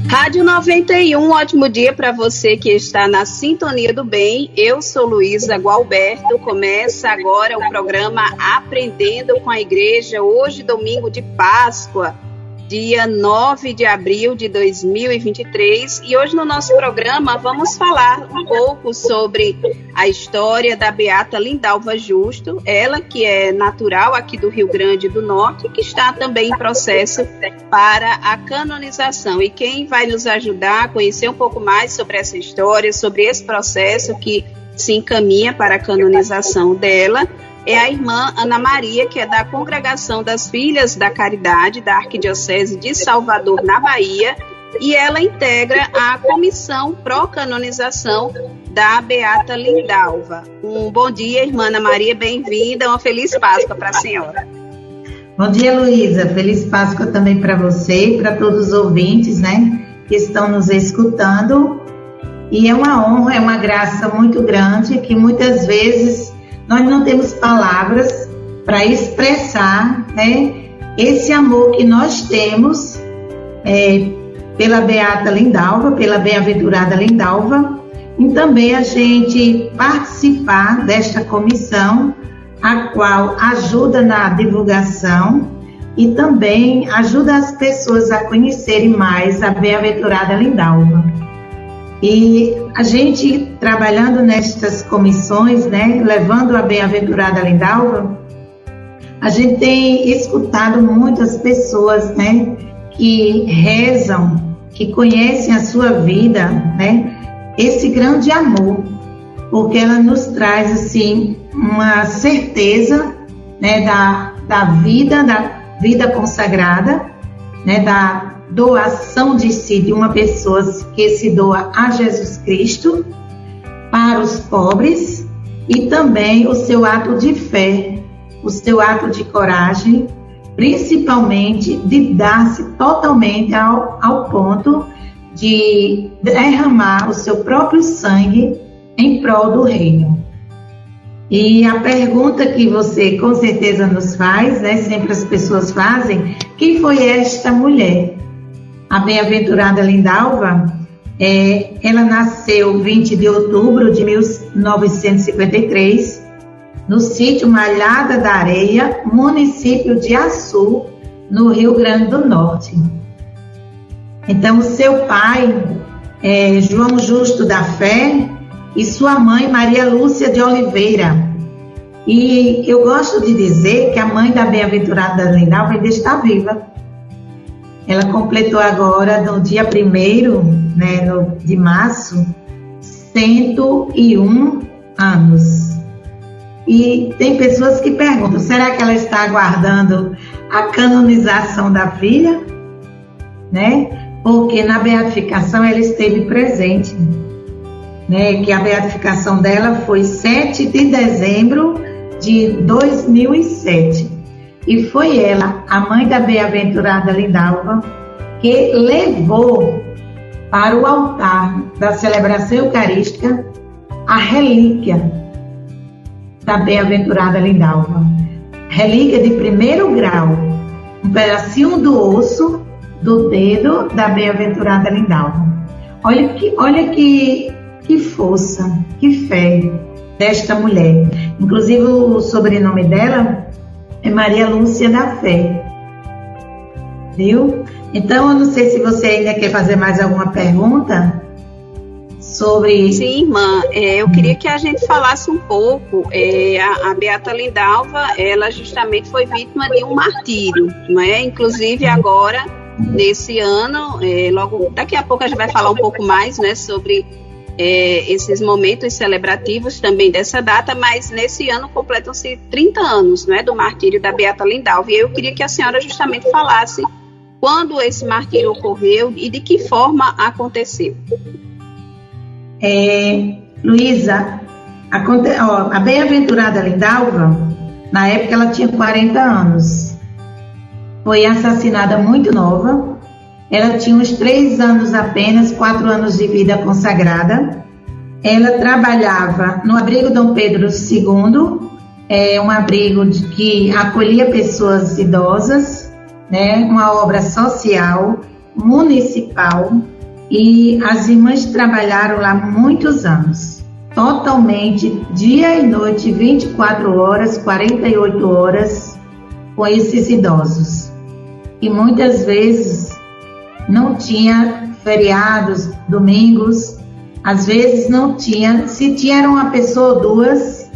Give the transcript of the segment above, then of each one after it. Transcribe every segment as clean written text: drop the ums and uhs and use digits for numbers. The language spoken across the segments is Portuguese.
Rádio 91, ótimo dia para você que está na Sintonia do Bem. Eu sou Luísa Gualberto. Começa agora o programa Aprendendo com a Igreja. Hoje, domingo de Páscoa, dia 9 de abril de 2023. E hoje no nosso programa vamos falar um pouco sobre a história da Beata Lindalva Justo. Ela que é natural aqui do Rio Grande do Norte, que está também em processo para a canonização. E quem vai nos ajudar a conhecer um pouco mais sobre essa história, sobre esse processo que se encaminha para a canonização dela, é a irmã Ana Maria, que é da Congregação das Filhas da Caridade, da Arquidiocese de Salvador, na Bahia, e ela integra a comissão pró-canonização da Beata Lindalva. Um bom dia, irmã Ana Maria, bem-vinda, uma feliz Páscoa para a senhora. Bom dia, Luísa, feliz Páscoa também para você e para todos os ouvintes, né, que estão nos escutando. E é uma honra, é uma graça muito grande que muitas vezes nós não temos palavras para expressar, né, esse amor que nós temos pela Beata Lindalva, pela bem-aventurada Lindalva, e também a gente participar desta comissão, a qual ajuda na divulgação e também ajuda as pessoas a conhecerem mais a bem-aventurada Lindalva. E a gente, trabalhando nestas comissões, né, levando a bem-aventurada Lindalva, a gente tem escutado muitas pessoas, né, que rezam, que conhecem a sua vida, né, esse grande amor, porque ela nos traz, assim, uma certeza, né, da vida consagrada, né, da doação de si de uma pessoa que se doa a Jesus Cristo para os pobres, e também o seu ato de fé, o seu ato de coragem, principalmente de dar-se totalmente ao ponto de derramar o seu próprio sangue em prol do reino. E a pergunta que você com certeza nos faz, né, sempre as pessoas fazem, quem foi esta mulher? A bem-aventurada Lindalva, ela nasceu 20 de outubro de 1953, no sítio Malhada da Areia, município de Açu, no Rio Grande do Norte. Então, o seu pai, João Justo da Fé, e sua mãe, Maria Lúcia de Oliveira. E eu gosto de dizer que a mãe da bem-aventurada Lindalva ainda está viva. Ela completou agora, no dia 1º, né, de março, 101 anos. E tem pessoas que perguntam, será que ela está aguardando a canonização da filha? Né? Porque na beatificação ela esteve presente. Né? Que a beatificação dela foi 7 de dezembro de 2007. E foi ela, a mãe da bem-aventurada Lindalva, que levou para o altar da celebração eucarística a relíquia da bem-aventurada Lindalva. Relíquia de 1º grau, um pedacinho do osso do dedo da bem-aventurada Lindalva. Olha que força, que fé desta mulher. Inclusive o sobrenome dela é Maria Lúcia da Fé, viu? Então, eu não sei se você ainda quer fazer mais alguma pergunta sobre... Sim, irmã, eu queria que a gente falasse um pouco, a Beata Lindalva, ela justamente foi vítima de um martírio, não é? Inclusive agora, nesse ano, logo daqui a pouco a gente vai falar um pouco mais, né, sobre esses momentos celebrativos também dessa data, mas nesse ano completam-se 30 anos, né, do martírio da Beata Lindalva, e eu queria que a senhora justamente falasse quando esse martírio ocorreu e de que forma aconteceu. Luísa, a bem-aventurada Lindalva, na época ela tinha 40 anos, foi assassinada muito nova. Ela tinha uns 3 anos apenas, 4 anos de vida consagrada. Ela trabalhava no abrigo Dom Pedro II, é um abrigo que acolhia pessoas idosas, né? Uma obra social, municipal, e as irmãs trabalharam lá muitos anos, totalmente, dia e noite, 24 horas, 48 horas, com esses idosos. E muitas vezes não tinha feriados, domingos, às vezes não tinha, se tinha era uma pessoa ou duas,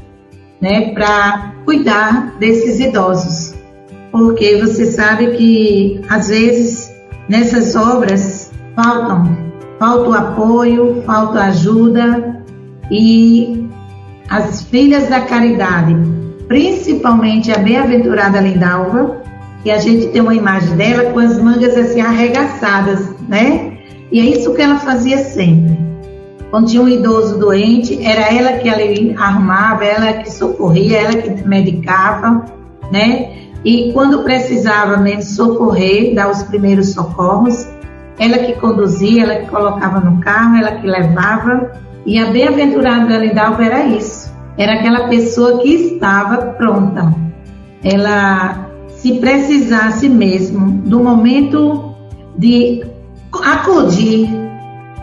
né, para cuidar desses idosos. Porque você sabe que às vezes nessas obras falta o apoio, falta a ajuda, e as filhas da caridade, principalmente a bem-aventurada Lindalva, que a gente tem uma imagem dela com as mangas assim arregaçadas, né? E é isso que ela fazia sempre. Quando tinha um idoso doente, era ela que ela arrumava, ela que socorria, ela que medicava, né? E quando precisava mesmo socorrer, dar os primeiros socorros, ela que conduzia, ela que colocava no carro, ela que levava. E a bem-aventurada Lindalva era isso. Era aquela pessoa que estava pronta. Ela, se precisasse mesmo do momento de acudir,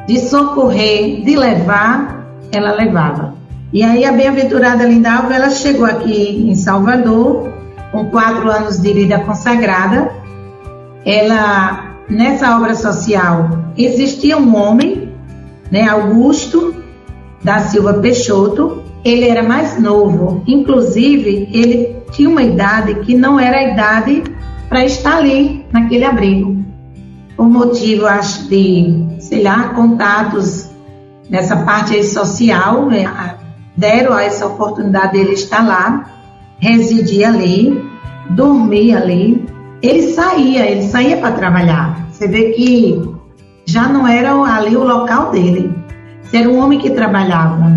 de socorrer, de levar, ela levava. E aí a bem-aventurada Lindalva, ela chegou aqui em Salvador, com 4 anos de vida consagrada. Ela, nessa obra social, existia um homem, né, Augusto da Silva Peixoto. Ele era mais novo, inclusive ele tinha uma idade que não era a idade para estar ali naquele abrigo. Por motivo, acho, de, sei lá, contatos nessa parte aí social, né, deram essa oportunidade dele estar lá, residir ali, dormir ali. Ele saía para trabalhar. Você vê que já não era ali o local dele. Era um homem que trabalhava,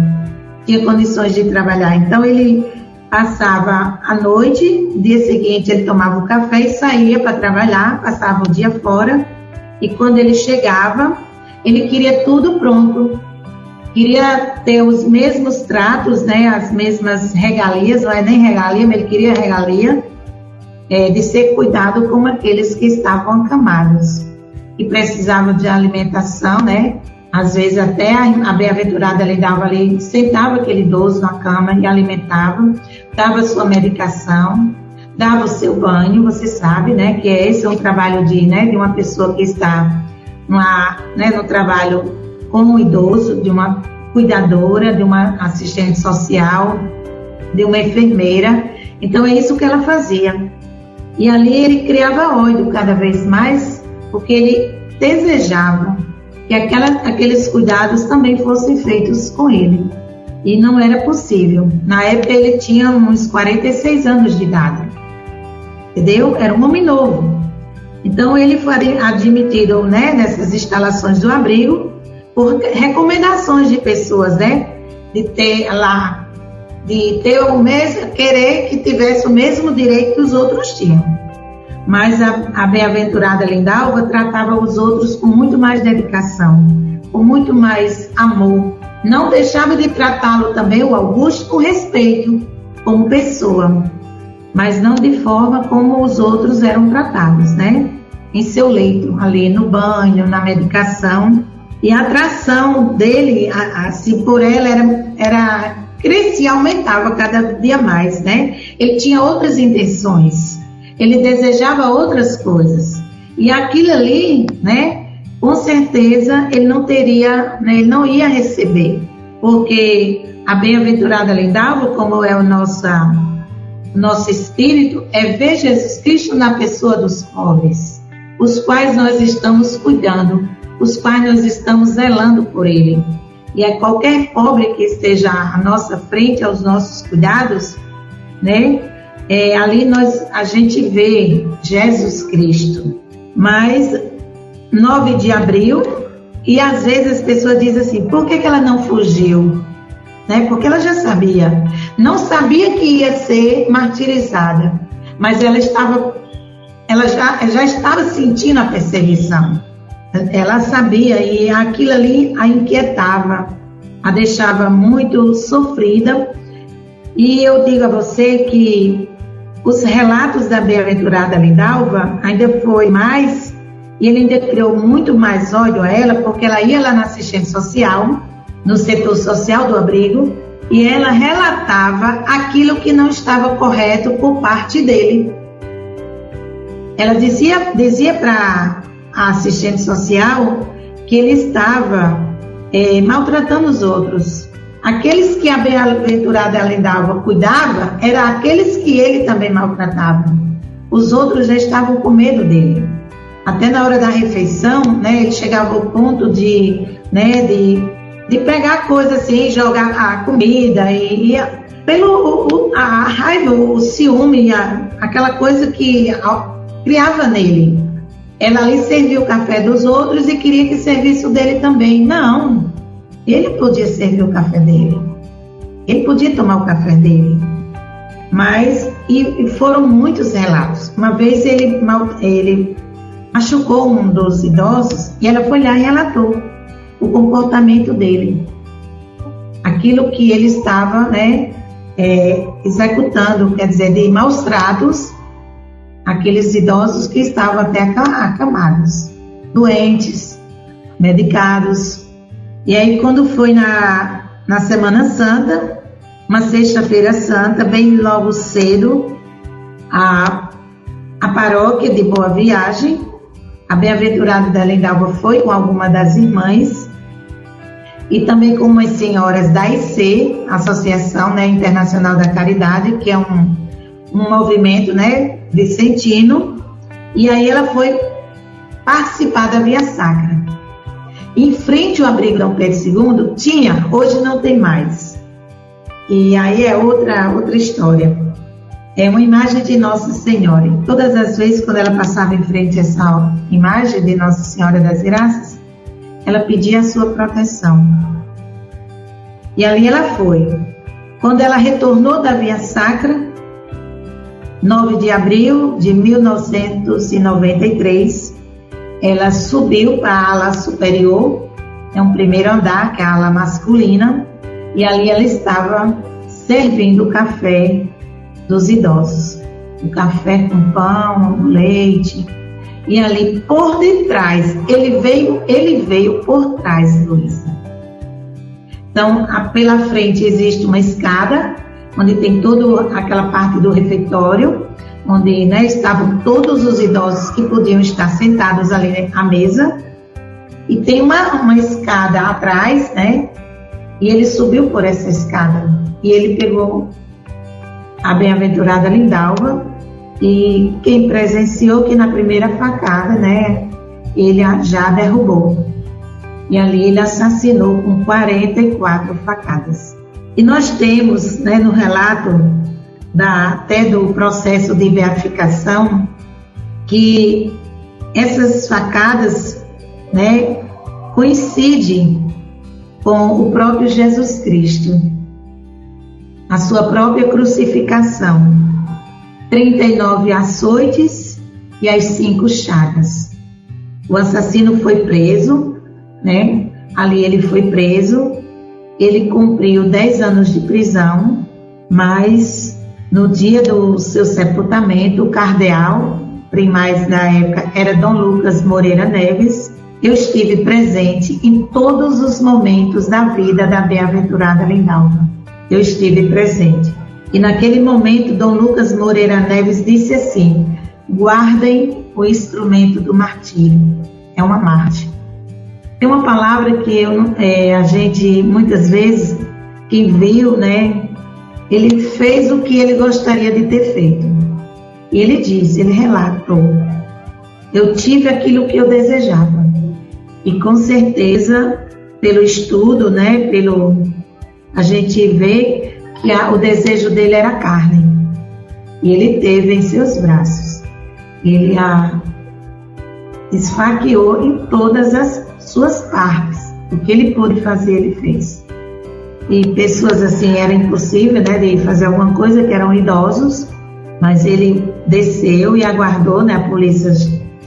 tinha condições de trabalhar. Então ele passava a noite, no dia seguinte ele tomava o café e saía para trabalhar, passava o dia fora. E quando ele chegava, ele queria tudo pronto. Queria ter os mesmos tratos, né, as mesmas regalias, não é nem regalia, mas ele queria regalia, de ser cuidado como aqueles que estavam acamados e precisavam de alimentação, né? Às vezes até a bem-aventurada Lindalva ali, sentava aquele idoso na cama e alimentava, dava sua medicação, dava o seu banho. Você sabe, né, que esse é um trabalho de uma pessoa que está no trabalho com um idoso, de uma cuidadora, de uma assistente social, de uma enfermeira. Então é isso que ela fazia. E ali ele criava ódio cada vez mais, porque ele desejava que aqueles cuidados também fossem feitos com ele. E não era possível. Na época ele tinha uns 46 anos de idade. Entendeu? Era um homem novo. Então ele foi admitido, né, nessas instalações do abrigo por recomendações de pessoas, né? De ter o mesmo, querer que tivesse o mesmo direito que os outros tinham. Mas a bem-aventurada Lindalva tratava os outros com muito mais dedicação, com muito mais amor. Não deixava de tratá-lo também, o Augusto, com respeito, como pessoa, mas não de forma como os outros eram tratados, né? Em seu leito, ali no banho, na medicação. E a atração dele, assim, por ela crescia, aumentava cada dia mais, né? Ele tinha outras intenções. Ele desejava outras coisas. E aquilo ali, né, com certeza ele não teria, né, ele não ia receber. Porque a bem-aventurada Lindalva, como é o nosso espírito, é ver Jesus Cristo na pessoa dos pobres, os quais nós estamos cuidando, os quais nós estamos zelando por ele. E é qualquer pobre que esteja à nossa frente, aos nossos cuidados, né? Ali a gente vê Jesus Cristo. Mas 9 de abril, e às vezes as pessoas dizem assim, por que ela não fugiu? Né? Porque ela já sabia. Não sabia que ia ser martirizada, mas ela já estava sentindo a perseguição. Ela sabia, e aquilo ali a inquietava, a deixava muito sofrida. E eu digo a você que os relatos da bem-aventurada Lindalva ainda foi mais, e ele ainda criou muito mais ódio a ela, porque ela ia lá na assistência social, no setor social do abrigo, e ela relatava aquilo que não estava correto por parte dele. Ela dizia para a assistente social que ele estava maltratando os outros. Aqueles que a bem-aventurada Lindalva cuidava, eram aqueles que ele também maltratava. Os outros já estavam com medo dele. Até na hora da refeição, né, ele chegava ao ponto de pegar coisas assim, jogar a comida, e pelo a raiva, o ciúme, aquela coisa que criava nele. Ela ali serviu o café dos outros e queria que servisse o dele também. Não, ele podia servir o café dele, ele podia tomar o café dele. Mas, e foram muitos relatos. Uma vez ele machucou um dos idosos e ela foi lá e relatou o comportamento dele, aquilo que ele estava, executando, quer dizer, de maus tratos, aqueles idosos que estavam até acamados, doentes, medicados. E aí, quando foi na Semana Santa, uma sexta-feira santa, bem logo cedo, a paróquia de Boa Viagem, a bem-aventurada da Lindalva foi com alguma das irmãs e também com umas senhoras da IC, Associação Internacional da Caridade, que é um movimento vicentino, e aí ela foi participar da Via Sacra. Em frente ao abrigo Dom Pedro II, tinha, hoje não tem mais. E aí é outra história. É uma imagem de Nossa Senhora. E todas as vezes, quando ela passava em frente a essa imagem de Nossa Senhora das Graças, ela pedia a sua proteção. E ali ela foi. Quando ela retornou da Via Sacra, 9 de abril de 1993, ela subiu para a ala superior, um primeiro andar, que é a ala masculina, e ali ela estava servindo o café dos idosos, o café com pão, leite, e ali por detrás, ele veio por trás, Luísa. Então, pela frente existe uma escada, onde tem toda aquela parte do refeitório, onde estavam todos os idosos que podiam estar sentados ali à mesa, e tem uma escada atrás, e ele subiu por essa escada, e ele pegou a bem-aventurada Lindalva, e quem presenciou que na primeira facada, ele já derrubou. E ali ele assassinou com 44 facadas. E nós temos, no relato até do processo de beatificação, que essas facadas, coincidem com o próprio Jesus Cristo, a sua própria crucificação, 39 açoites e as 5 chagas. O assassino foi preso, ali ele foi preso, ele cumpriu 10 anos de prisão, mas no dia do seu sepultamento, o cardeal primaz da época era Dom Lucas Moreira Neves. Eu estive presente em todos os momentos da vida da bem-aventurada Lindalva. Eu estive presente. E naquele momento, Dom Lucas Moreira Neves disse assim: guardem o instrumento do martírio. É uma mártir. Tem uma palavra que a gente, muitas vezes, quem viu, ele fez o que ele gostaria de ter feito. E ele disse, ele relatou: eu tive aquilo que eu desejava. E com certeza, pelo estudo, a gente vê que o desejo dele era carne. E ele teve em seus braços. Ele a esfaqueou em todas as suas partes. O que ele pôde fazer, ele fez. E pessoas assim, era impossível, de fazer alguma coisa, que eram idosos, mas ele desceu e aguardou, a polícia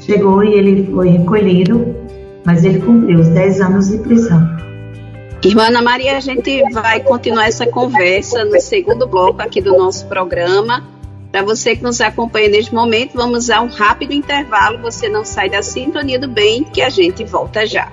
chegou e ele foi recolhido, mas ele cumpriu os 10 anos de prisão. Irmã Ana Maria, a gente vai continuar essa conversa no segundo bloco aqui do nosso programa. Para você que nos acompanha neste momento, vamos a um rápido intervalo. Você não sai da sintonia do bem, que a gente volta já.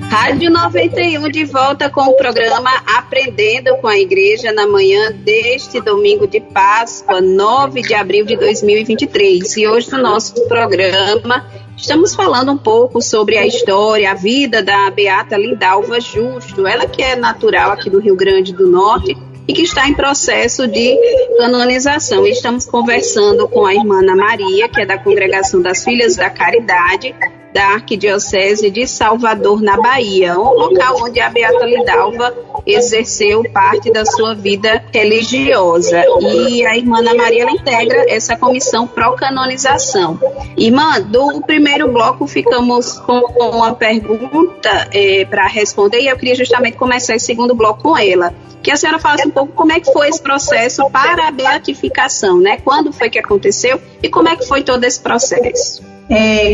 Rádio 91 de volta com o programa Aprendendo com a Igreja na manhã deste domingo de Páscoa, 9 de abril de 2023. E hoje no nosso programa estamos falando um pouco sobre a história, a vida da Beata Lindalva Justo, ela que é natural aqui do Rio Grande do Norte e que está em processo de canonização. E estamos conversando com a irmã Ana Maria, que é da Congregação das Filhas da Caridade, da Arquidiocese de Salvador, na Bahia, um local onde a Beata Lindalva exerceu parte da sua vida religiosa. E a irmã Ana Maria, ela integra essa comissão pró-canonização. Irmã, do primeiro bloco ficamos com uma pergunta para responder, e eu queria justamente começar esse segundo bloco com ela. Que a senhora falasse um pouco como é que foi esse processo para a beatificação, né? Quando foi que aconteceu e como é que foi todo esse processo?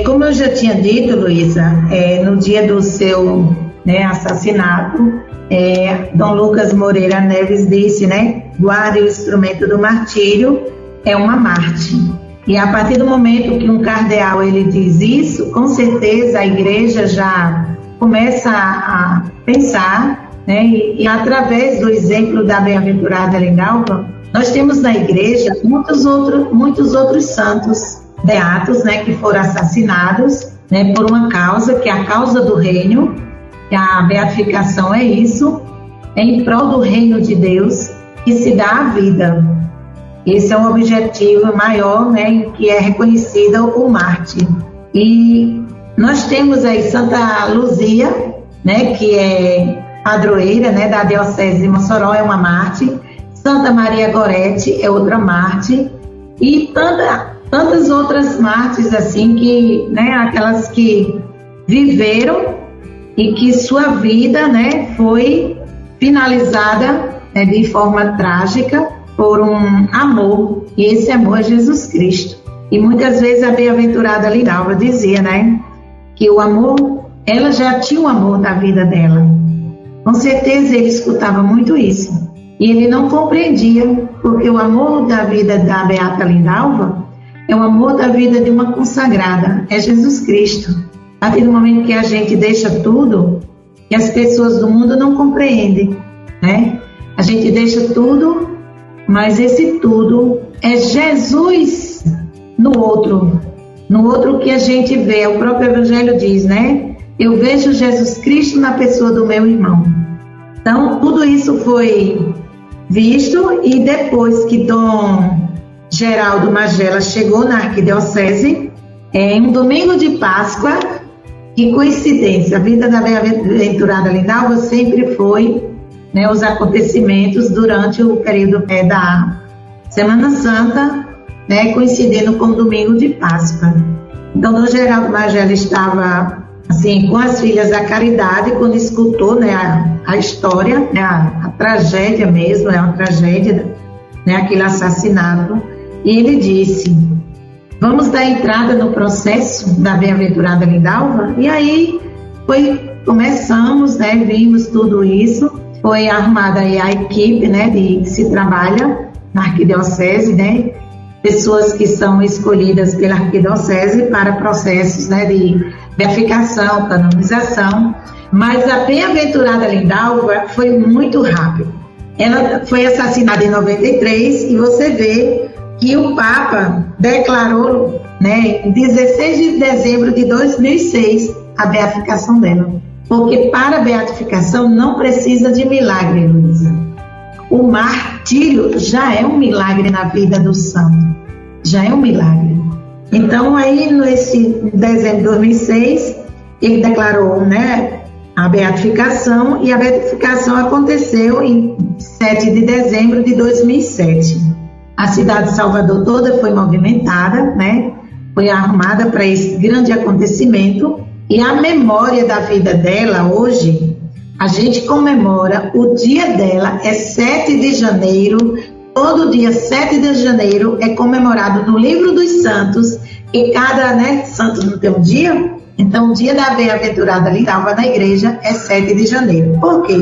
Como eu já tinha dito, Luísa, no dia do seu assassinato, Dom Lucas Moreira Neves disse, guarde o instrumento do martírio, é uma Marte. E a partir do momento que um cardeal ele diz isso, com certeza a igreja já começa a pensar, e através do exemplo da bem-aventurada Lindalva, nós temos na igreja muitos outros santos beatos, que foram assassinados, por uma causa, que é a causa do reino, que a beatificação é isso, em prol do reino de Deus, que se dá a vida. Esse é um objetivo maior, que é reconhecido o mártir. E nós temos aí Santa Luzia, que é padroeira, da Diocese de Mossoró, é uma mártir. Santa Maria Gorete é outra mártir. E tantas outras mártires, assim, que, aquelas que viveram e que sua vida, foi finalizada de forma trágica por um amor, e esse amor é Jesus Cristo. E muitas vezes a bem-aventurada Lindalva dizia, que o amor, ela já tinha o amor da vida dela. Com certeza ele escutava muito isso. E ele não compreendia, porque o amor da vida da Beata Lindalva é o amor da vida de uma consagrada, é Jesus Cristo. A partir do momento que a gente deixa tudo, que as pessoas do mundo não compreendem, A gente deixa tudo, mas esse tudo é Jesus no outro que a gente vê. O próprio Evangelho diz, eu vejo Jesus Cristo na pessoa do meu irmão. Então, tudo isso foi visto, e depois que Dom Geraldo Magela chegou na arquidiocese, em um domingo de Páscoa, que coincidência, a vida da bem-aventurada Lindalva sempre foi os acontecimentos durante o período da Semana Santa, coincidindo com o domingo de Páscoa. Então, Dom Geraldo Magela estava assim com as Filhas da Caridade quando escutou a história, a tragédia mesmo, é uma tragédia, aquele assassinato. E ele disse, vamos dar entrada no processo da bem-aventurada Lindalva? E aí começamos, vimos tudo isso, foi arrumada aí a equipe, que se trabalha na arquidiocese, pessoas que são escolhidas pela arquidiocese para processos, de beatificação, canonização. Mas a bem-aventurada Lindalva foi muito rápido. Ela foi assassinada em 93 e você vê que o Papa declarou, em 16 de dezembro de 2006, a beatificação dela. Porque para a beatificação não precisa de milagre, Luísa. O martírio já é um milagre na vida do santo. Já é um milagre. Então, aí, nesse dezembro de 2006, ele declarou, a beatificação, e a beatificação aconteceu em 7 de dezembro de 2007. A cidade de Salvador toda foi movimentada, foi arrumada para esse grande acontecimento, e a memória da vida dela hoje, a gente comemora, o dia dela é 7 de janeiro, todo dia 7 de janeiro é comemorado no Livro dos Santos, E cada, né, santo não tem um dia. Então, o dia da bem-aventurada Lindalva na igreja é 7 de janeiro. Por quê?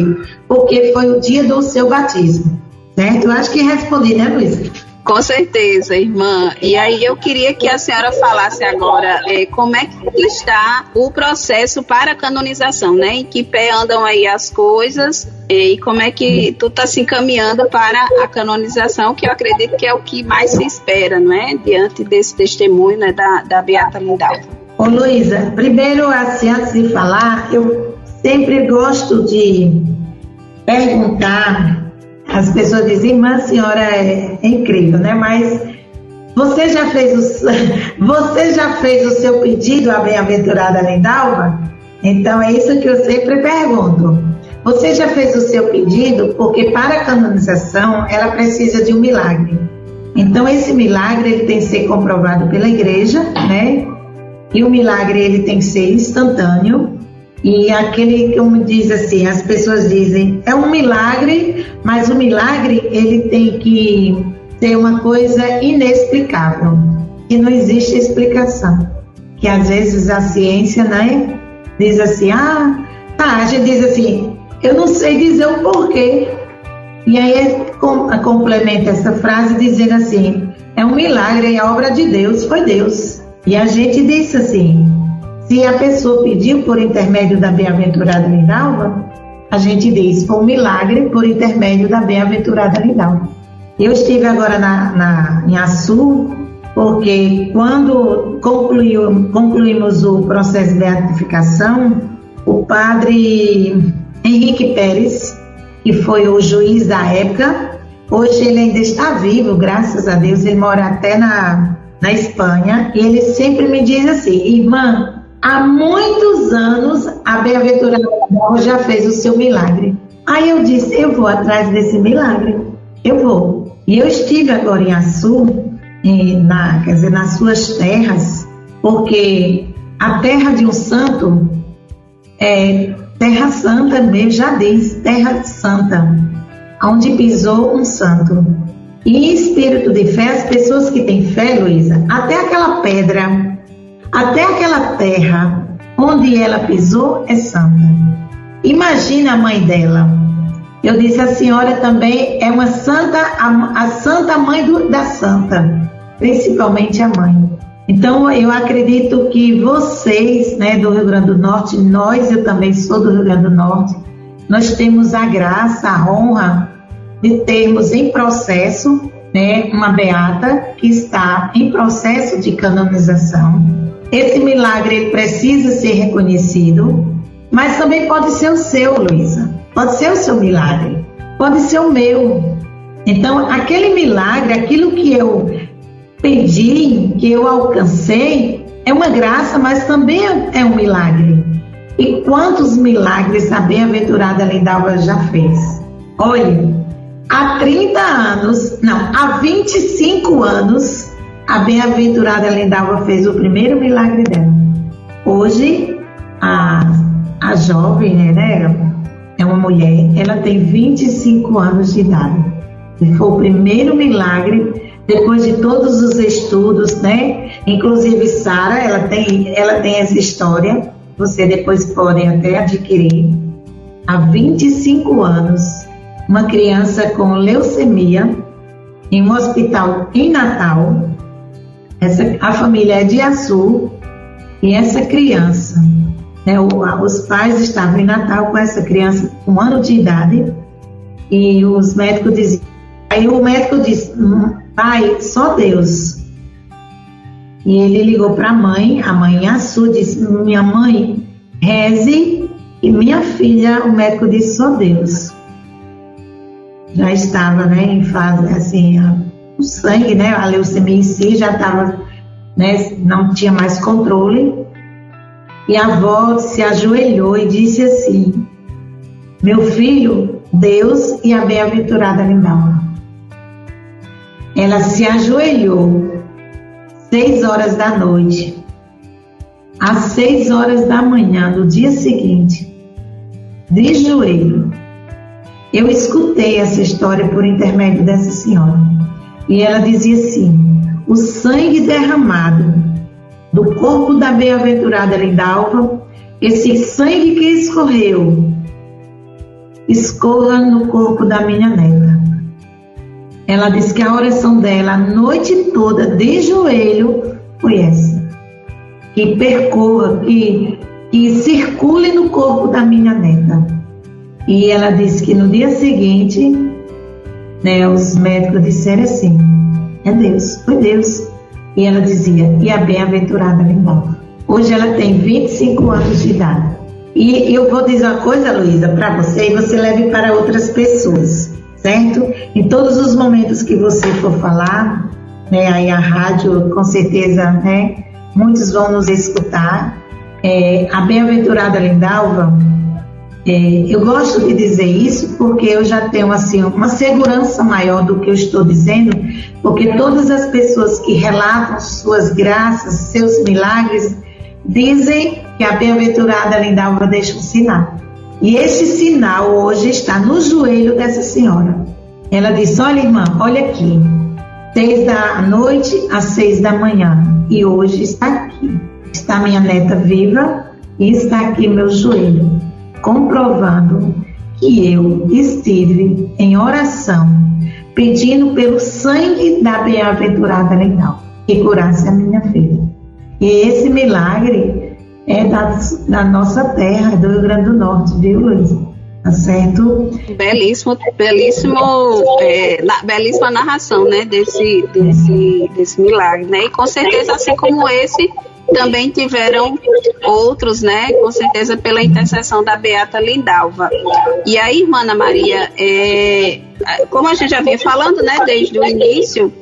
Porque foi o dia do seu batismo, certo? Eu acho que respondi, né, Luísa? Com certeza, irmã. E aí eu queria que a senhora falasse agora como é que está o processo para a canonização, né? Em que pé andam aí as coisas e como é que tu está se encaminhando para a canonização, que eu acredito que é o que mais se espera, não é? Diante desse testemunho, né, da Beata Lindalva. Ô Luísa, primeiro, assim, antes de falar, eu sempre gosto de perguntar. As pessoas dizem, irmã, a senhora é incrível, né? Mas você já fez o seu pedido à bem-aventurada Lindalva? Então é isso que eu sempre pergunto. Você já fez o seu pedido? Porque para a canonização ela precisa de um milagre. Então esse milagre ele tem que ser comprovado pela igreja, né? E o milagre ele tem que ser instantâneo. E aquele, como diz assim, as pessoas dizem, é um milagre, mas o milagre ele tem que ser uma coisa inexplicável, que não existe explicação. Que às vezes a ciência, né, diz assim, a gente diz assim, eu não sei dizer o porquê. E aí complementa essa frase dizendo assim, é um milagre, é a obra de Deus, foi Deus. E a gente disse assim, se a pessoa pediu por intermédio da bem-aventurada Lindalva, a gente diz, foi um milagre por intermédio da bem-aventurada Lindalva. Eu estive agora em Açu, porque quando concluímos o processo de beatificação, o padre Henrique Pérez, que foi o juiz da época, hoje ele ainda está vivo, graças a Deus, ele mora até na Espanha, e ele sempre me diz assim, irmã, há muitos anos a bem-aventurada Lindalva já fez o seu milagre. Aí eu disse, eu vou atrás desse milagre, eu vou. E eu estive agora em Açu, nas suas terras, porque a terra de um santo é terra santa mesmo, já diz, terra santa, onde pisou um santo. E em espírito de fé, as pessoas que têm fé, Luísa, até aquela pedra, até aquela terra onde ela pisou é santa. Imagina a mãe dela. Eu disse, a senhora também é uma santa, a santa mãe da santa, principalmente a mãe. Então eu acredito que vocês, né, do Rio Grande do Norte, eu também sou do Rio Grande do Norte, nós temos a graça, a honra de termos em processo, né, uma beata que está em processo de canonização. Esse milagre ele precisa ser reconhecido, mas também pode ser o seu, Luísa. Pode ser o seu milagre, pode ser o meu. Então, aquele milagre, aquilo que eu pedi, que eu alcancei, é uma graça, mas também é um milagre. E quantos milagres a bem-aventurada Lindalva já fez? Olha, há 25 anos, a bem-aventurada Lindalva fez o primeiro milagre dela. Hoje, a jovem, né, é uma mulher, ela tem 25 anos de idade. E foi o primeiro milagre, depois de todos os estudos, né? Inclusive, Sara, ela tem essa história, você depois pode até adquirir. Há 25 anos, uma criança com leucemia, em um hospital em Natal. A família é de Açu, e essa criança, né, os pais estavam em Natal com essa criança com 1 ano de idade, e os médicos diziam, aí o médico disse, pai, só Deus. E ele ligou para a mãe em Açu, disse, minha mãe, reze, e minha filha, o médico disse, só Deus. Já estava, né, em fase, assim, o sangue, né, a leucemia em si já estava, né, não tinha mais controle. E a avó se ajoelhou e disse assim, meu filho, Deus e a bem-aventurada Lindalva. Ela se ajoelhou 6 horas da noite. Às 6 horas da manhã do dia seguinte, de joelho, eu escutei essa história por intermédio dessa senhora. E ela dizia assim, o sangue derramado do corpo da bem-aventurada Lindalva, esse sangue que escorreu, escorra no corpo da minha neta. Ela disse que a oração dela a noite toda, de joelho, foi essa: que percorra, que circule no corpo da minha neta. E ela disse que no dia seguinte, né, os médicos disseram assim: é Deus, foi Deus. E ela dizia: e a bem-aventurada Lindalva. Hoje ela tem 25 anos de idade. E eu vou dizer uma coisa, Luísa, para você, e você leve para outras pessoas, certo? Em todos os momentos que você for falar, né, aí a rádio, com certeza, né, muitos vão nos escutar. A bem-aventurada Lindalva, eu gosto de dizer isso porque eu já tenho assim uma segurança maior do que eu estou dizendo, porque todas as pessoas que relatam suas graças, seus milagres, dizem que a bem-aventurada Lindalva deixa um sinal. E este sinal hoje está no joelho dessa senhora. Ela disse: olha, irmã, olha aqui, 6 da noite às 6 da manhã, e hoje está aqui. Está minha neta viva e está aqui meu joelho, comprovando que eu estive em oração, pedindo pelo sangue da bem-aventurada Lindalva que curasse a minha filha. E esse milagre é da nossa terra, do Rio Grande do Norte, viu, Luísa? Tá certo? Belíssima narração, né, desse milagre, né? E com certeza, assim como esse, também tiveram outros, né? Com certeza pela intercessão da Beata Lindalva. E aí, irmã Ana Maria, como a gente já vinha falando, né, desde o início,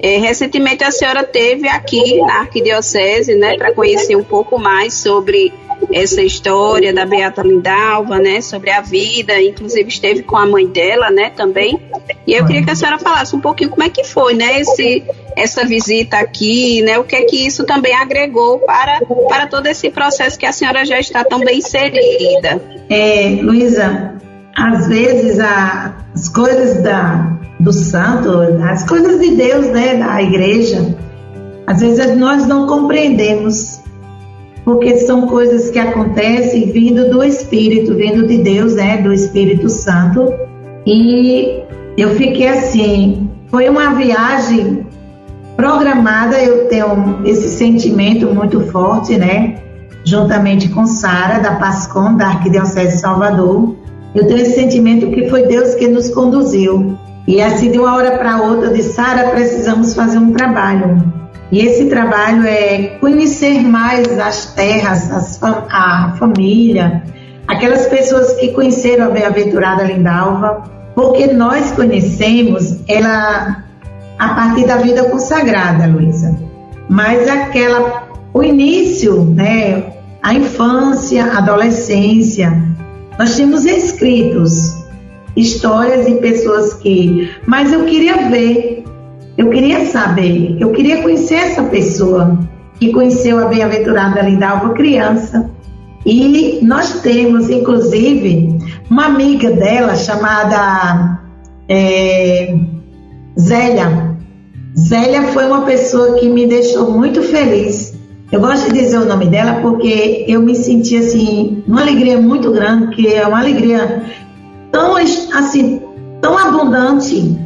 recentemente a senhora esteve aqui na Arquidiocese, né, para conhecer um pouco mais sobre essa história da Beata Lindalva, né, sobre a vida, inclusive esteve com a mãe dela, né, também. E eu queria que a senhora falasse um pouquinho como é que foi, né, essa visita aqui, né, o que é que isso também agregou para todo esse processo que a senhora já está tão bem inserida. Luísa, às vezes as coisas do santo, as coisas de Deus, né, da igreja, às vezes nós não compreendemos, porque são coisas que acontecem vindo do Espírito, vindo de Deus, né, do Espírito Santo. E eu fiquei assim, foi uma viagem programada. Eu tenho esse sentimento muito forte, né, juntamente com Sara, da PASCOM, da Arquidiocese de Salvador. Eu tenho esse sentimento que foi Deus que nos conduziu. E assim, de uma hora para outra, eu disse: Sara, precisamos fazer um trabalho. E esse trabalho é conhecer mais as terras, a família, aquelas pessoas que conheceram a bem-aventurada Lindalva, porque nós conhecemos ela a partir da vida consagrada, Luísa. Mas o início, né, a infância, a adolescência, nós tínhamos escritos histórias de pessoas mas eu queria ver, eu queria saber, eu queria conhecer essa pessoa que conheceu a bem-aventurada Lindalva criança. E nós temos, inclusive, uma amiga dela chamada Zélia. Zélia foi uma pessoa que me deixou muito feliz. Eu gosto de dizer o nome dela porque eu me senti assim, uma alegria muito grande, que é uma alegria tão abundante,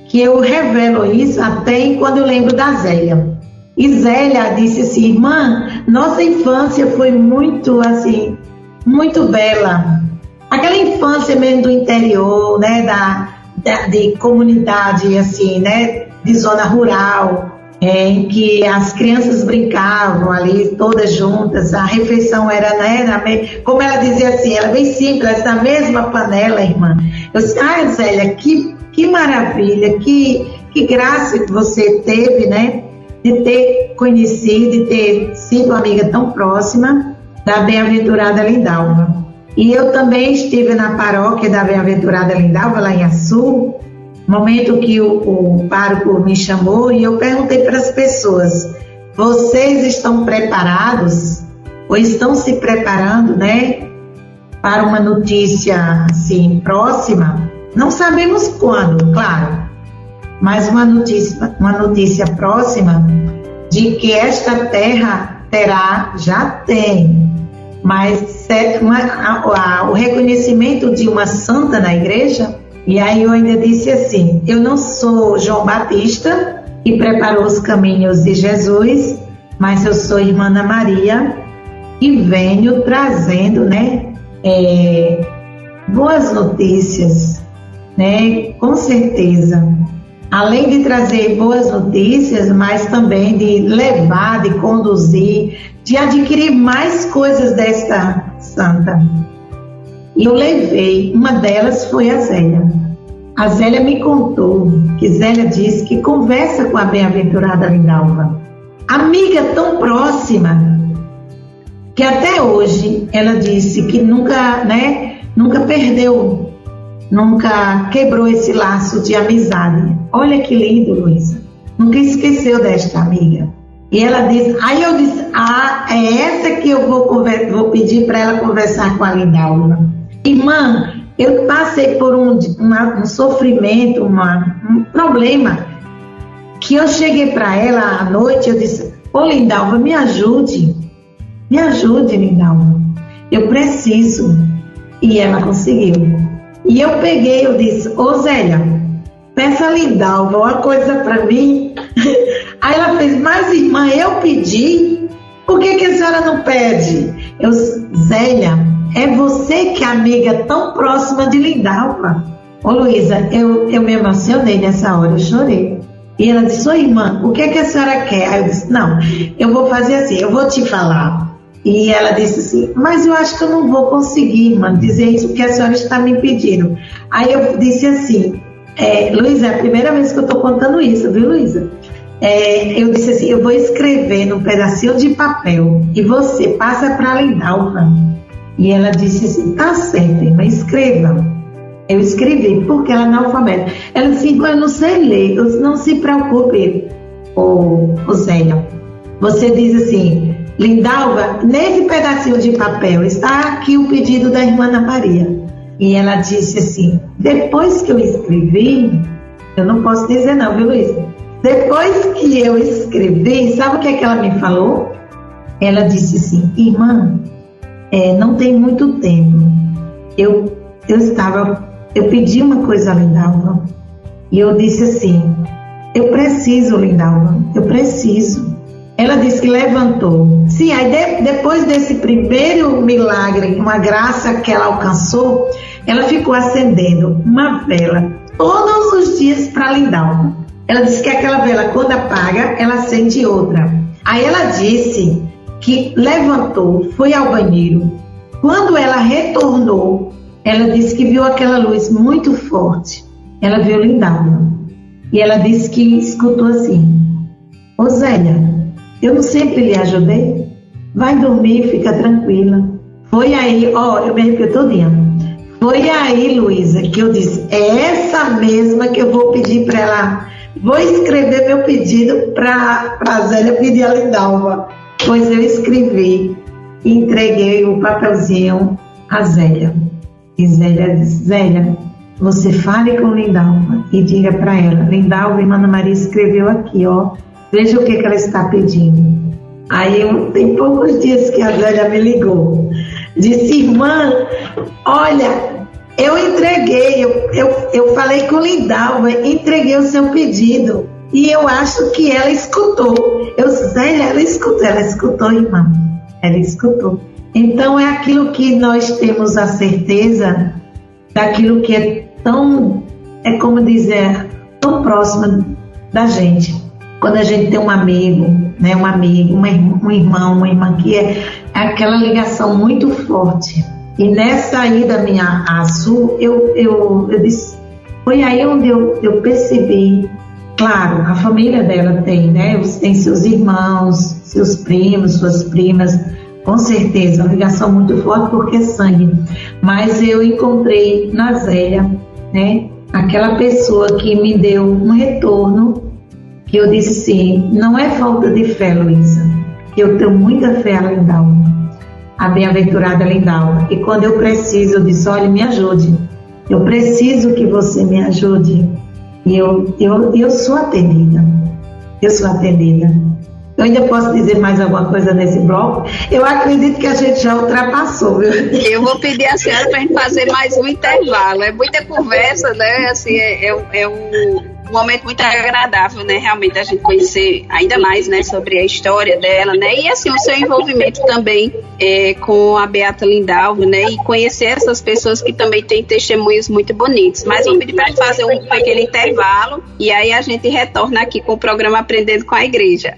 que eu revelo isso até quando eu lembro da Zélia. E Zélia disse assim: irmã, nossa infância foi muito assim, muito bela. Aquela infância mesmo do interior, né, de comunidade, assim, né, de zona rural, em que as crianças brincavam ali todas juntas, a refeição era, né, como ela dizia assim, ela bem simples, na mesma panela, irmã. Eu disse: Zélia, que maravilha, que graça que você teve, né, de ter conhecido, de ter sido uma amiga tão próxima da bem-aventurada Lindalva. E eu também estive na paróquia da bem-aventurada Lindalva, lá em Açu, momento que o pároco me chamou, e eu perguntei para as pessoas: vocês estão preparados ou estão se preparando, né, para uma notícia assim próxima? Não sabemos quando, claro, mas uma notícia próxima de que esta terra terá, já tem, mas o reconhecimento de uma santa na igreja. E aí eu ainda disse assim, eu não sou João Batista, que preparou os caminhos de Jesus, mas eu sou irmã Ana Maria, e venho trazendo, né, boas notícias, né, com certeza. Além de trazer boas notícias, mas também de levar, de conduzir, de adquirir mais coisas desta santa. E eu levei, uma delas foi a Zélia. A Zélia me contou que Zélia disse que conversa com a bem-aventurada Lindalva, amiga tão próxima, que até hoje ela disse que nunca perdeu, nunca quebrou esse laço de amizade. Olha que lindo, Luísa. Nunca esqueceu desta amiga. E ela disse, aí eu disse, é essa que eu vou pedir para ela conversar com a Lindalva. Irmã, eu passei por um sofrimento, um problema, que eu cheguei para ela à noite, eu disse, ô Lindalva, me ajude, Lindalva, eu preciso. E ela conseguiu. E eu peguei, eu disse, ô Zélia, peça a Lindalva uma coisa para mim. Aí ela fez, mas irmã, eu pedi, por que a senhora não pede? Zélia, é você que é amiga tão próxima de Lindalva. Ô Luísa, eu me emocionei nessa hora, eu chorei. E ela disse, ô irmã, o que a senhora quer? Aí eu disse, não, eu vou fazer assim, eu vou te falar. E ela disse assim, mas eu acho que eu não vou conseguir, irmã, dizer isso que a senhora está me pedindo. Aí eu disse assim, Luísa, é a primeira vez que eu estou contando isso, viu, Luísa? Eu disse assim, eu vou escrever num pedacinho de papel e você passa para a Lindalva. E ela disse assim, tá certo, irmã, escreva. Eu escrevi, porque ela é analfabeta. Ela disse, irmã, eu não sei ler. Eu disse, não se preocupe, ô Zélia. Você diz assim, Lindalva, nesse pedacinho de papel está aqui o pedido da irmã Ana Maria. E ela disse assim, depois que eu escrevi, eu não posso dizer não, viu, Luísa? Depois que eu escrevi, sabe o que é que ela me falou? Ela disse assim, irmã, não tem muito tempo. Eu pedi uma coisa a Lindalva e eu disse assim, eu preciso, Lindalva, eu preciso. Ela disse que levantou. Sim, aí depois desse primeiro milagre, uma graça que ela alcançou, ela ficou acendendo uma vela todos os dias para Lindalva. Ela disse que aquela vela, quando apaga, ela acende outra. Aí ela disse que levantou, foi ao banheiro. Quando ela retornou, ela disse que viu aquela luz muito forte. Ela viu Lindalva. E ela disse que escutou assim, ô Zélia, eu não sempre lhe ajudei? Vai dormir, fica tranquila. Foi aí, eu me arrepio todinha. Foi aí, Luísa, que eu disse, é essa mesma que eu vou pedir para ela. Vou escrever meu pedido para a Zélia pedir a Lindalva. Pois eu escrevi e entreguei o papelzinho a Zélia. E Zélia disse, Zélia, você fale com Lindalva e diga para ela, Lindalva, irmã Ana Maria escreveu aqui, veja o que ela está pedindo. Aí tem poucos dias que a Zélia me ligou. Disse, irmã, olha, eu entreguei, eu falei com Lindalva, entreguei o seu pedido. E eu acho que ela escutou. Zélia, ela escutou, irmã. Ela escutou. Então é aquilo que nós temos a certeza daquilo que é tão, como dizer, tão próximo da gente. Quando a gente tem um amigo, né, um irmão, uma irmã, que é aquela ligação muito forte. E nessa ida minha a Sul, eu disse, foi aí onde eu percebi, claro, a família dela tem, né, tem seus irmãos, seus primos, suas primas, com certeza, uma ligação muito forte porque é sangue. Mas eu encontrei na Zélia, né, aquela pessoa que me deu um retorno, que eu disse sim, não é falta de fé, Luísa, eu tenho muita fé a Lindalva, a bem-aventurada Lindalva. E quando eu preciso, eu disse, olha, me ajude, eu preciso que você me ajude. E eu sou atendida, eu Eu ainda posso dizer mais alguma coisa nesse bloco? Eu acredito que a gente já ultrapassou, viu? Eu vou pedir a senhora para a gente fazer mais um intervalo. É muita conversa, né? Assim, é um momento muito agradável, né? Realmente a gente conhecer ainda mais, né, sobre a história dela, né? E assim, o seu envolvimento também com a Beata Lindalva, né? E conhecer essas pessoas que também têm testemunhos muito bonitos. Mas vou pedir para a gente fazer um pequeno intervalo e aí a gente retorna aqui com o programa Aprendendo com a Igreja.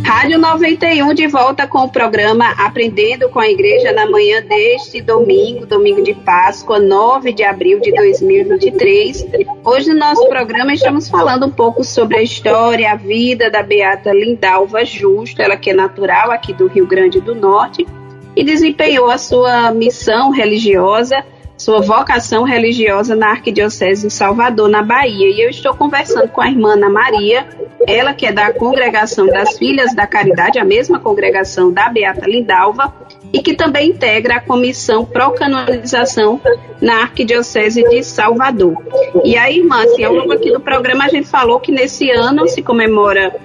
Rádio 91 de volta com o programa Aprendendo com a Igreja na manhã deste domingo de Páscoa, 9 de abril de 2023. Hoje no nosso programa estamos falando um pouco sobre a história, a vida da Beata Lindalva Justo, ela que é natural aqui do Rio Grande do Norte e desempenhou a sua missão religiosa, sua vocação religiosa na Arquidiocese de Salvador, na Bahia. E eu estou conversando com a irmã Ana Maria, ela que é da Congregação das Filhas da Caridade, a mesma congregação da Beata Lindalva, e que também integra a Comissão Pró-Canonização na Arquidiocese de Salvador. E aí, irmã, assim, ao longo aqui do programa a gente falou que nesse ano se comemora,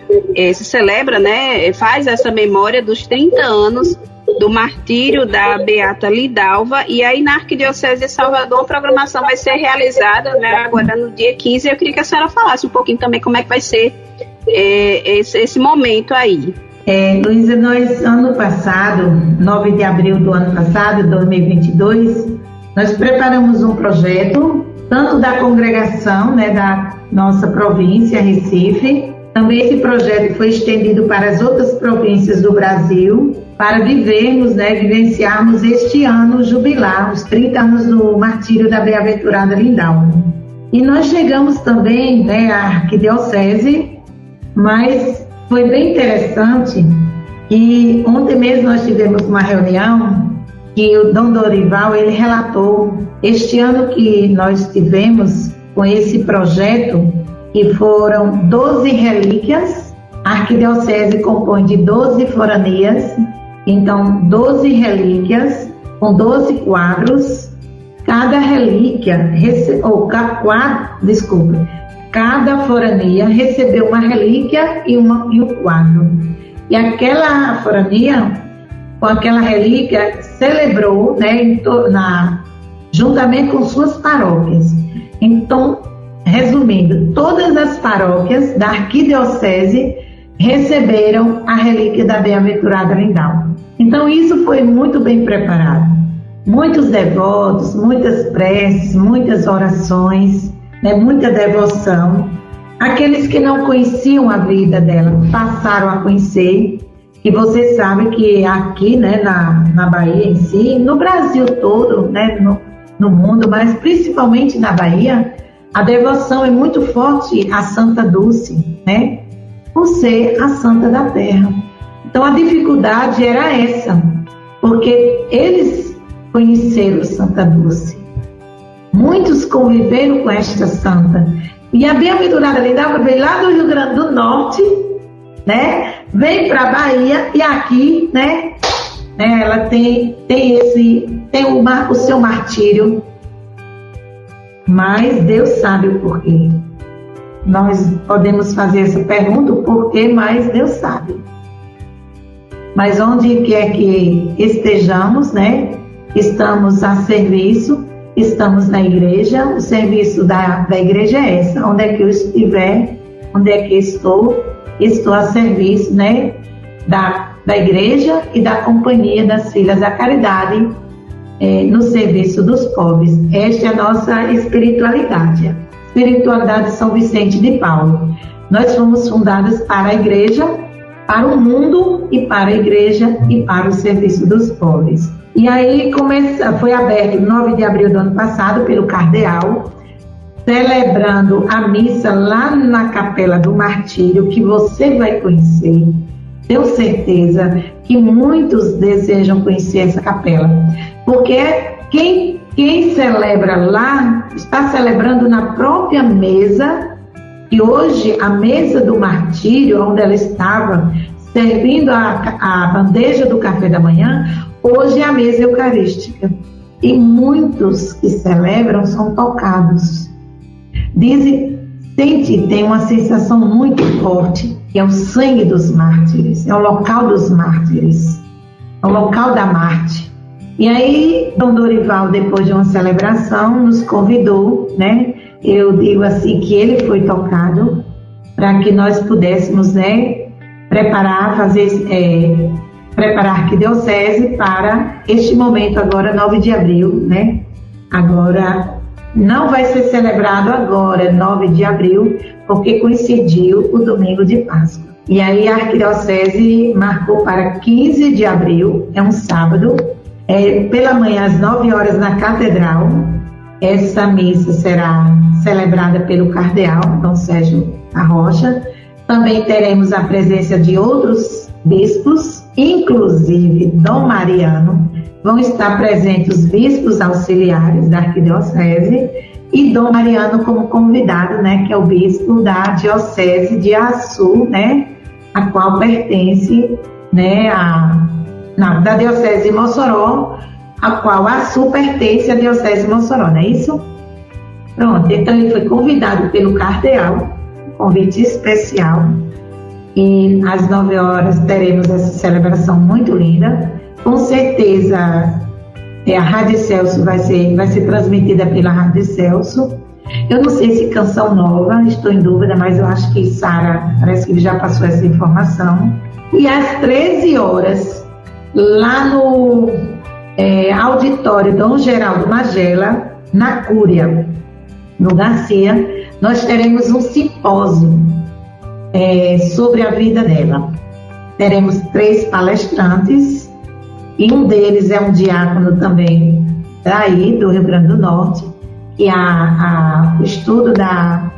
se celebra, né, faz essa memória dos 30 anos do martírio da Beata Lindalva, e aí na Arquidiocese de Salvador a programação vai ser realizada, né, agora no dia 15, eu queria que a senhora falasse um pouquinho também como é que vai ser esse momento aí. Luísa, nós ano passado, 9 de abril do ano passado, 2022, nós preparamos um projeto, tanto da congregação, né, da nossa província, Recife. Também esse projeto foi estendido para as outras províncias do Brasil, para vivenciarmos este ano, jubilar os 30 anos do martírio da Bem-aventurada Lindalva. E nós chegamos também, né, à Arquidiocese, mas foi bem interessante que ontem mesmo nós tivemos uma reunião que o Dom Dorival, ele relatou este ano que nós tivemos com esse projeto, que foram 12 relíquias. A Arquidiocese compõe de 12 foranias, então 12 relíquias com 12 quadros. Cada relíquia, cada forania recebeu uma relíquia e um quadro. E aquela forania, com aquela relíquia, celebrou, né, juntamente com suas paróquias. Então, resumindo, todas as paróquias da Arquidiocese receberam a relíquia da Bem-aventurada Lindalva. Então, isso foi muito bem preparado. Muitos devotos, muitas preces, muitas orações, né, muita devoção. Aqueles que não conheciam a vida dela passaram a conhecer. E você sabe que aqui, né, na Bahia em si, no Brasil todo, né, no mundo, mas principalmente na Bahia, a devoção é muito forte à Santa Dulce, né, por ser a Santa da Terra. Então a dificuldade era essa, porque eles conheceram Santa Dulce. Muitos conviveram com esta santa. E a Bem-aventurada Lindalva veio lá do Rio Grande do Norte, né? Vem para a Bahia e aqui, né? Ela tem o seu martírio. Mas Deus sabe o porquê. Nós podemos fazer essa pergunta, o porquê, mas Deus sabe. Mas onde quer que estejamos, né? Estamos a serviço, estamos na igreja. O serviço da igreja é esse. Onde é que eu estiver, onde é que estou a serviço, né, da igreja e da Companhia das Filhas da Caridade, no serviço dos pobres. Esta é a nossa espiritualidade, a espiritualidade de São Vicente de Paulo. Nós fomos fundadas para a igreja, para o mundo e para a igreja e para o serviço dos pobres. E aí foi aberto 9 de abril do ano passado pelo cardeal, celebrando a missa lá na Capela do Martírio, que você vai conhecer. Tenho certeza que muitos desejam conhecer essa capela, porque quem celebra lá está celebrando na própria mesa, e hoje a mesa do Martírio, onde ela estava servindo a bandeja do café da manhã, hoje é a mesa eucarística. E muitos que celebram são tocados tem uma sensação muito forte, que é o sangue dos mártires, é o local dos mártires, é o local da Marte. E aí, Dom Dorival, depois de uma celebração, nos convidou, né? Eu digo assim, que ele foi tocado para que nós pudéssemos, né, preparar a arquidiocese para este momento agora, 9 de abril, né? Agora, não vai ser celebrado agora, 9 de abril, porque coincidiu o domingo de Páscoa. E aí a arquidiocese marcou para 15 de abril, é um sábado, pela manhã às 9 horas na Catedral. Essa missa será celebrada pelo cardeal Dom Sérgio Arrocha. Também teremos a presença de outros bispos, inclusive Dom Mariano. Vão estar presentes os bispos auxiliares da arquidiocese e Dom Mariano como convidado, né, que é o bispo da diocese de Açu, né, a qual pertence, né, da diocese de Mossoró, a qual Açu pertence à diocese de Mossoró, não é isso? Pronto, então ele foi convidado pelo cardeal, convite especial, e às 9 horas teremos essa celebração muito linda. Com certeza a Rádio Celso vai ser transmitida pela Rádio Celso. Eu não sei se Canção Nova, estou em dúvida, mas eu acho que Sara, parece que ele já passou essa informação. E às 13 horas, lá no auditório Dom Geraldo Magela, na Cúria, no Garcia, nós teremos um simpósio sobre a vida dela. Teremos 3 palestrantes, e um deles é um diácono também daí, do Rio Grande do Norte, e o estudo da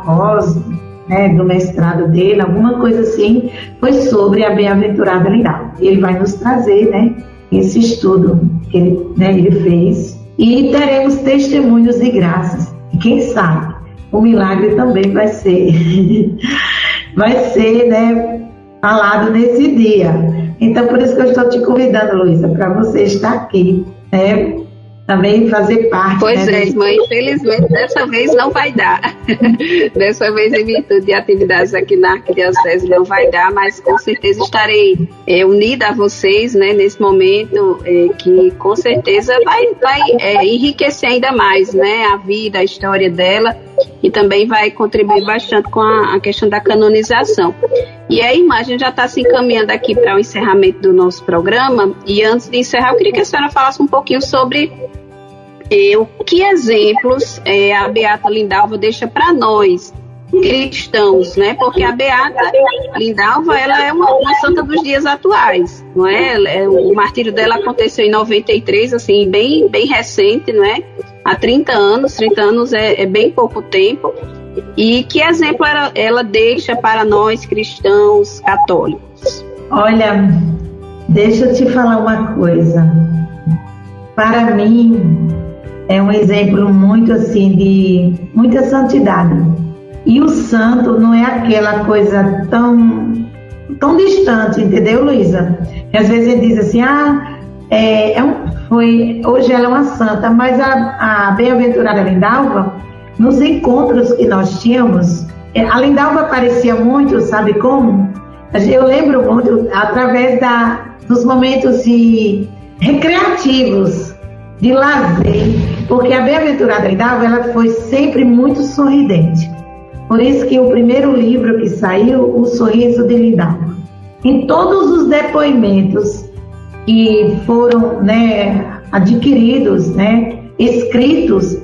pós, né, do mestrado dele, alguma coisa assim, foi sobre a Bem-aventurada Lindalva. Ele vai nos trazer, né, esse estudo que ele fez, e teremos testemunhos e graças. E quem sabe, o milagre também vai ser, né, falado nesse dia. Então, por isso que eu estou te convidando, Luísa, para você estar aqui, né? Também fazer parte. Pois irmã, infelizmente dessa vez não vai dar. Dessa vez, em virtude de atividades aqui na Arquidiocese, não vai dar, mas com certeza estarei unida a vocês, né, nesse momento, que com certeza vai enriquecer ainda mais, né, a vida, a história dela, e também vai contribuir bastante com a questão da canonização. E aí, irmã, a gente já está se encaminhando aqui para o encerramento do nosso programa, e antes de encerrar, eu queria que a senhora falasse um pouquinho sobre que exemplos a Beata Lindalva deixa para nós, cristãos, né? Porque a Beata Lindalva, ela é uma santa dos dias atuais, não é? O martírio dela aconteceu em 93, assim, bem, bem recente, não é? Há 30 anos é bem pouco tempo. E que exemplo ela deixa para nós, cristãos católicos? Olha, deixa eu te falar uma coisa. Para mim, é um exemplo muito assim de muita santidade. E o santo não é aquela coisa tão distante, entendeu, Luísa? Que às vezes ele diz assim, hoje ela é uma santa, mas a Bem-aventurada Lindalva, nos encontros que nós tínhamos, a Lindalva aparecia muito, sabe como? Eu lembro muito através dos momentos recreativos, de lazer, porque a Bem-aventurada Lindalva, ela foi sempre muito sorridente. Por isso que o primeiro livro que saiu, O Sorriso de Lindalva, em todos os depoimentos que foram, né, adquiridos, né, escritos,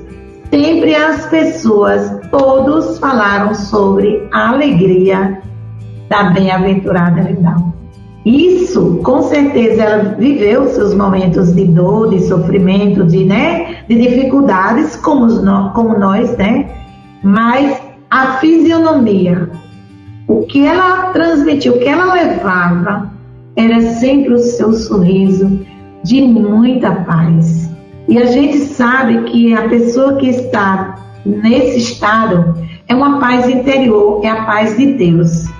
sempre as pessoas, todos falaram sobre a alegria da Bem-aventurada Lindalva. Isso, com certeza, ela viveu seus momentos de dor, de sofrimento, de dificuldades, como nós, né? Mas a fisionomia, o que ela transmitiu, o que ela levava, era sempre o seu sorriso de muita paz. E a gente sabe que a pessoa que está nesse estado é uma paz interior, é a paz de Deus.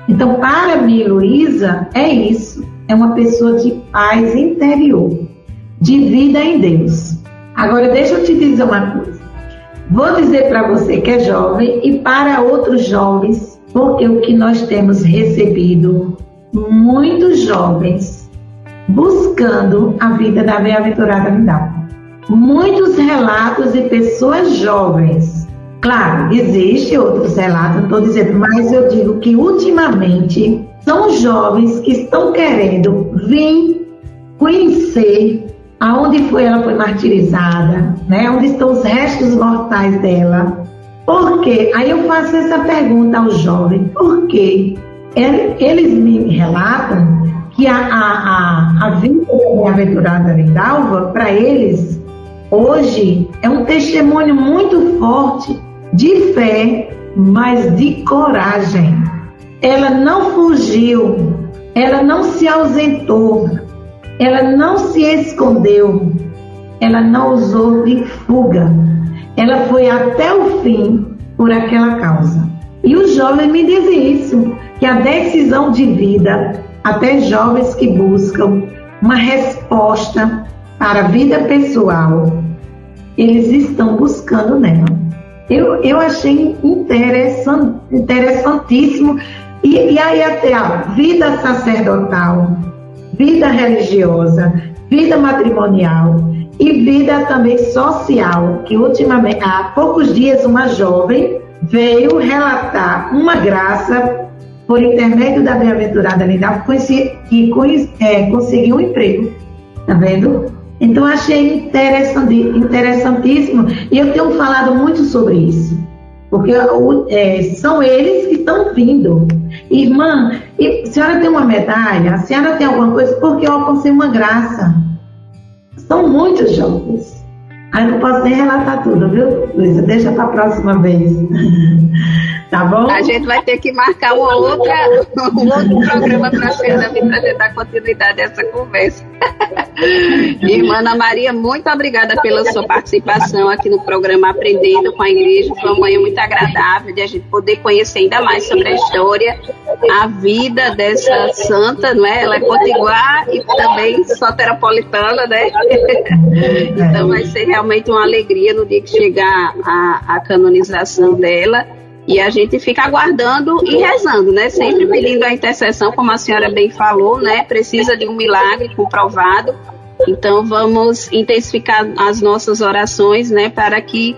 Então, para mim, Luísa, é isso. É uma pessoa de paz interior, de vida em Deus. Agora, deixa eu te dizer uma coisa. Vou dizer para você que é jovem e para outros jovens, porque o que nós temos recebido, muitos jovens buscando a vida da bem-aventurada Lindalva. Muitos relatos de pessoas jovens. Claro, existem outros relatos, não estou dizendo, mas eu digo que ultimamente são jovens que estão querendo vir conhecer aonde ela foi martirizada, né? Onde estão os restos mortais dela. Por quê? Aí eu faço essa pergunta aos jovens, por quê? Eles me relatam que a vida da bem-aventurada Lindalva, para eles, hoje, é um testemunho muito forte de fé, mas de coragem. Ela não fugiu, ela não se ausentou, ela não se escondeu, ela não usou de fuga. Ela foi até o fim por aquela causa. E os jovens me dizem isso, que a decisão de vida, até jovens que buscam uma resposta para a vida pessoal, eles estão buscando nela. Eu achei interessantíssimo. E aí até a vida sacerdotal, vida religiosa, vida matrimonial e vida também social, que ultimamente, há poucos dias, uma jovem veio relatar uma graça por intermédio da bem-aventurada Lindalva que conseguiu um emprego. Tá vendo? Então, achei interessantíssimo, e eu tenho falado muito sobre isso, porque são eles que estão vindo. Irmã, a senhora tem uma medalha? A senhora tem alguma coisa? Porque eu alcancei uma graça. São muitos jovens. Aí não posso nem relatar tudo, viu, Luísa? Deixa para a próxima vez. Tá bom? A gente vai ter que marcar um outro programa para a senhora vir para dar continuidade a essa conversa. Irmã Ana Maria, muito obrigada pela sua participação aqui no programa Aprendendo com a Igreja. Foi uma manhã muito agradável de a gente poder conhecer ainda mais sobre a história, a vida dessa santa, não é? Ela é potiguar e também soteropolitana, né? Então vai ser realmente uma alegria no dia que chegar a canonização dela. E a gente fica aguardando e rezando, né? Sempre pedindo a intercessão, como a senhora bem falou, né? Precisa de um milagre comprovado. Então vamos intensificar as nossas orações, né? Para que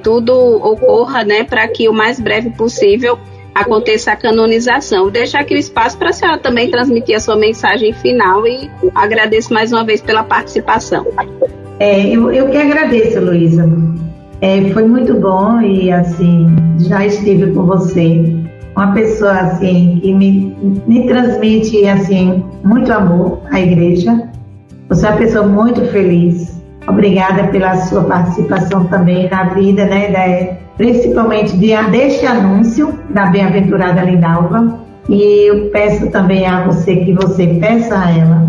tudo ocorra, né? Para que o mais breve possível aconteça a canonização. Vou deixar aqui o espaço para a senhora também transmitir a sua mensagem final e agradeço mais uma vez pela participação. Eu que agradeço, Luísa. Foi muito bom e, assim, já estive com você. Uma pessoa, assim, que me transmite, assim, muito amor à igreja. Você é uma pessoa muito feliz. Obrigada pela sua participação também na vida, né? Principalmente deste anúncio da bem-aventurada Lindalva. E eu peço também a você que você peça a ela.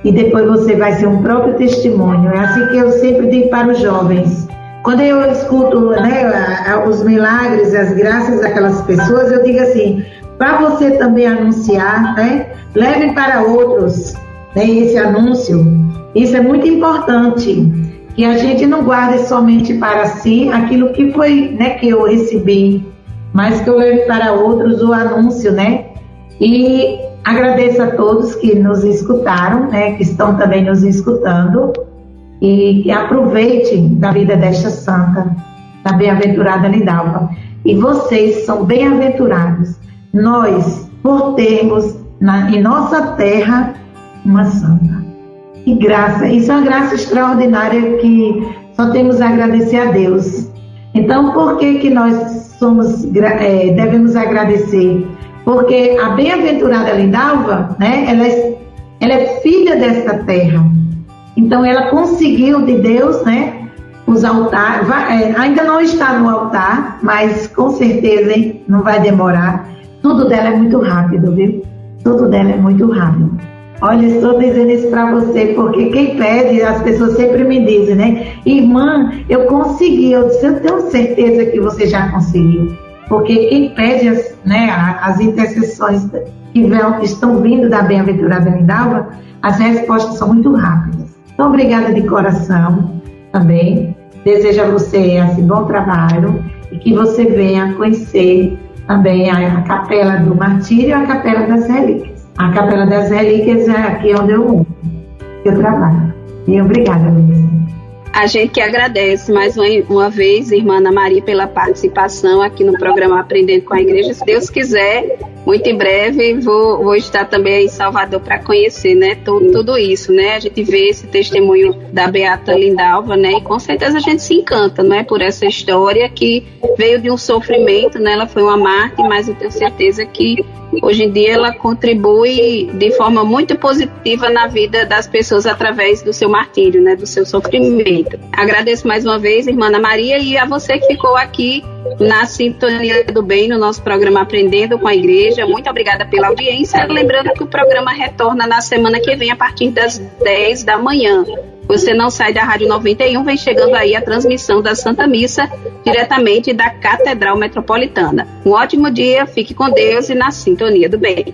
E depois você vai ser um próprio testemunho. É assim que eu sempre digo para os jovens. Quando eu escuto, né, os milagres, as graças daquelas pessoas, eu digo assim, para você também anunciar, né, leve para outros, né, esse anúncio. Isso é muito importante, que a gente não guarde somente para si aquilo que foi, né, que eu recebi, mas que eu leve para outros o anúncio, né? E agradeço a todos que nos escutaram, né, que estão também nos escutando. E aproveite da vida desta santa, da bem-aventurada Lindalva. E vocês são bem-aventurados. Nós, por termos em nossa terra uma santa. Que graça! Isso é uma graça extraordinária que só temos a agradecer a Deus. Então, por que nós devemos agradecer? Porque a bem-aventurada Lindalva, né, ela é filha desta terra. Então ela conseguiu de Deus, né, os altares, ainda não está no altar, mas com certeza, hein, não vai demorar. Tudo dela é muito rápido, viu? Tudo dela é muito rápido. Olha, estou dizendo isso para você, porque quem pede, as pessoas sempre me dizem, né, irmã, eu consegui. Eu disse, eu tenho certeza que você já conseguiu. Porque quem pede as intercessões que estão vindo da bem-aventurada Lindalva, as respostas são muito rápidas. Então, obrigada de coração também. desejo a você assim, bom trabalho e que você venha conhecer também a Capela do Martírio e a Capela das Relíquias. A Capela das Relíquias é aqui onde eu trabalho. E obrigada, Luísa. A gente que agradece mais uma vez, irmã Ana Maria, pela participação aqui no programa Aprendendo com a Igreja. Se Deus quiser, muito em breve vou estar também em Salvador para conhecer, né, tudo isso, né? A gente vê esse testemunho da Beata Lindalva, né? E com certeza a gente se encanta, não é, por essa história que veio de um sofrimento, né? Ela foi uma mártir, mas eu tenho certeza que hoje em dia ela contribui de forma muito positiva na vida das pessoas através do seu martírio, né, do seu sofrimento. Agradeço mais uma vez, irmã Ana Maria, e a você que ficou aqui na Sintonia do Bem, no nosso programa Aprendendo com a Igreja. Muito obrigada pela audiência. Lembrando que o programa retorna na semana que vem a partir das 10 da manhã. Você não sai da Rádio 91, vem chegando aí a transmissão da Santa Missa diretamente da Catedral Metropolitana. Um ótimo dia, fique com Deus e na Sintonia do Bem.